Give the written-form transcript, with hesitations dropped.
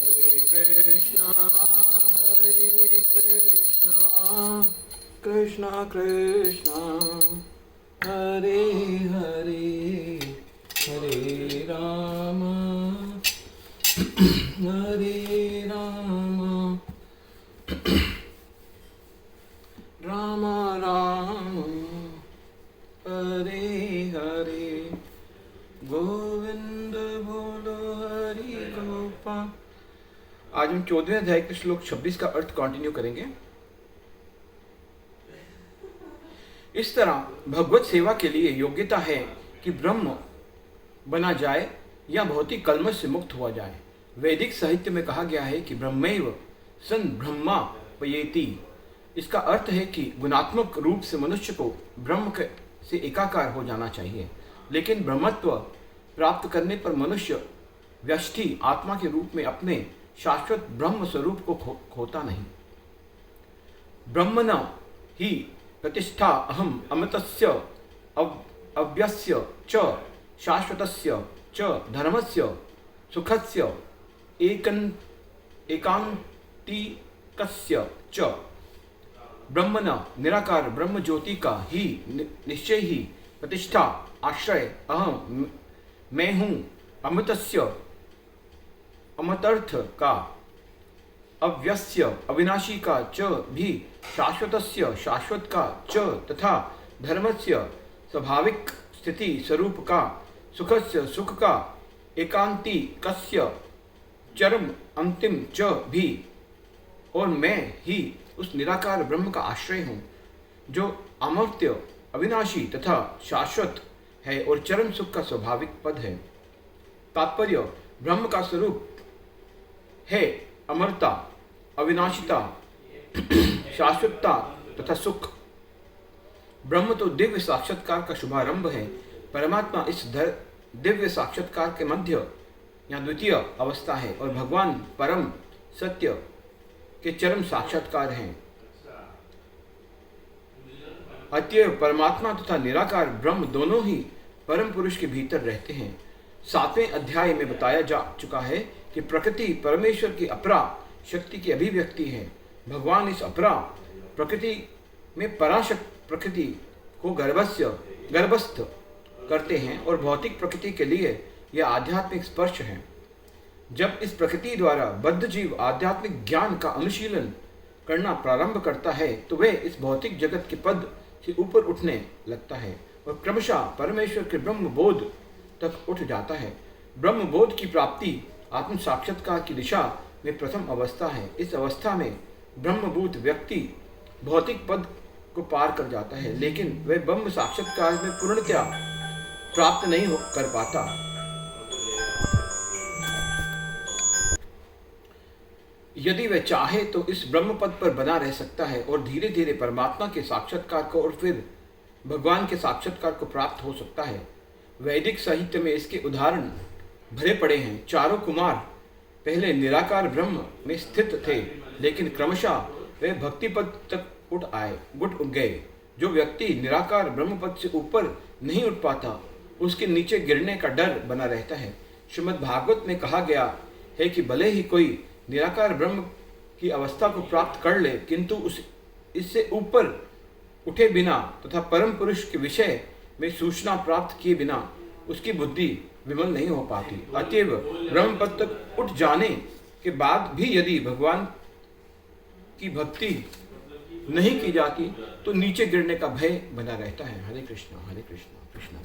Hare Krishna, Krishna Krishna, Hare Hare, Hare Rama, Hare Rama, Rama Rama, Hare Hare, Govinda Bolo Hari Gopal। आज हम 14वें अध्याय के श्लोक 26 का अर्थ कंटिन्यू करेंगे। इस तरह भगवत सेवा के लिए योग्यता है कि ब्रह्म बना जाए या भौतिक कल्मश से मुक्त हुआ जाए। वैदिक साहित्य में कहा गया है कि ब्रह्मैव सन ब्रह्मा पयेति। इसका अर्थ है कि गुणात्मक रूप से मनुष्य को ब्रह्म से एकाकार हो जाना चाहिए, लेकिन ब्रह्मत्व प्राप्त करने पर मनुष्य व्यष्टि आत्मा के रूप में अपने शाश्वत ब्रह्म स्वरूप को खोता नहीं। ब्रह्मण ही प्रतिष्ठा अहम अमृतस्य अव्यस्य च शाश्वतस्य च धर्मस्य सुखस्य एकांतिकस्य च। ब्रह्मण निराकार ब्रह्म ज्योति का ही निश्चय ही प्रतिष्ठा आश्रय अहम मैं हूँ, अमृतस्य अमृतर्थ का, अव्यस्य अविनाशी का च भी शाश्वतस्य शाश्वत का च तथा धर्मस्य स्वाभाविक स्थिति स्वरूप का, सुखस्य सुख का, एकांतिकस्य चरम अंतिम च भी। और मैं ही उस निराकार ब्रह्म का आश्रय हूँ जो अमर्त्य अविनाशी तथा शाश्वत है और चरम सुख का स्वाभाविक पद है। तात्पर्य ब्रह्म का स्वरूप है अमरता, अविनाशिता, शाश्वतता तथा सुख। ब्रह्म तो दिव्य साक्षात्कार का शुभारंभ है। परमात्मा इस दिव्य साक्षात्कार के मध्य या द्वितीय अवस्था है और भगवान परम सत्य के चरम साक्षात्कार हैं। अतएव परमात्मा तथा निराकार ब्रह्म दोनों ही परम पुरुष के भीतर रहते हैं। 7वें अध्याय में बताया जा चुका है कि प्रकृति परमेश्वर की अपरा शक्ति की अभिव्यक्ति है। भगवान इस अपरा प्रकृति में पराशक्त प्रकृति को गर्भस्थ करते हैं और भौतिक प्रकृति के लिए यह आध्यात्मिक स्पर्श है। जब इस प्रकृति द्वारा बद्ध जीव आध्यात्मिक ज्ञान का अनुशीलन करना प्रारंभ करता है तो वह इस भौतिक जगत के पद से ऊपर उठने लगता है और क्रमशः परमेश्वर के ब्रह्म बोध तक उठ जाता है। ब्रह्म बोध की प्राप्ति आत्म साक्षात्कार की दिशा में प्रथम अवस्था है। इस अवस्था में ब्रह्मभूत व्यक्ति भौतिक पद को पार कर जाता है, लेकिन वह ब्रह्म साक्षात्कार में पूर्णतया प्राप्त नहीं कर पाता। यदि वह चाहे तो इस ब्रह्म पद पर बना रह सकता है और धीरे धीरे परमात्मा के साक्षात्कार को और फिर भगवान के साक्षात्कार को प्राप्त हो सकता है। वैदिक साहित्य में इसके उदाहरण भरे पड़े हैं। चारों कुमार पहले निराकार ब्रह्म में स्थित थे, लेकिन क्रमशः वे भक्ति पद तक उठ गए। जो व्यक्ति निराकार ब्रह्म पद से ऊपर नहीं उठ पाता, उसके नीचे गिरने का डर बना रहता है। श्रीमद् भागवत में कहा गया है कि भले ही कोई निराकार ब्रह्म की अवस्था को प्राप्त कर ले, किंतु इससे ऊपर उठे बिना तथा परम पुरुष के विषय में सूचना प्राप्त किए बिना उसकी बुद्धि विमल नहीं हो पाती। अतएव ब्रह्म पद तक उठ जाने के बाद भी यदि भगवान की भक्ति नहीं की जाती तो नीचे गिरने का भय बना रहता है। हरे कृष्णा कृष्णा।